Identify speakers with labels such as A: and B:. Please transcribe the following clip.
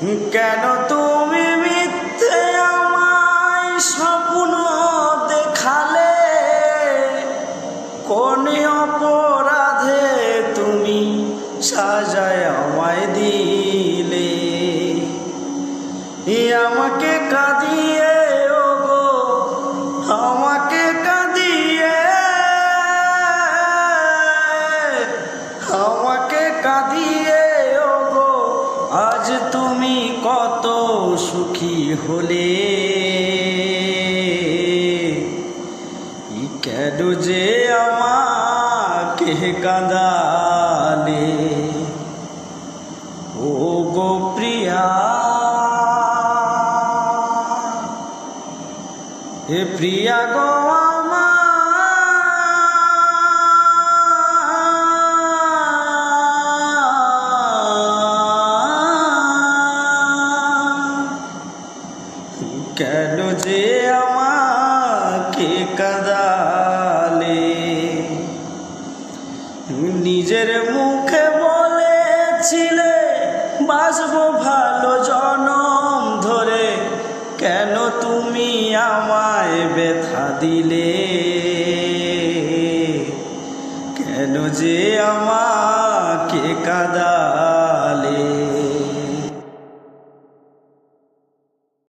A: কেন তুমি মিথ্যে আমায় স্বপ্ন দেখালে? কোন অপরাধে তুমি সাজায় আমায় দিলে? আমাকে কাঁদিয়ে ওগো, আমাকে কাঁদিয়ে, আমাকে কাঁদিয়ে ওগো, আজ তুমি কত সুখী হলে? কেন যে আমাকে কাঁদালে ওগো প্রিয়া? হে প্রিয়া গো কেন যে আমাকে কাঁদালে? নিজের মুখে বলেছিলে বাঁচবো ভালো জনম ধরে, কেন তুমি আমায় ব্যথা দিলে? কেন যে আমাকে কাঁদালে?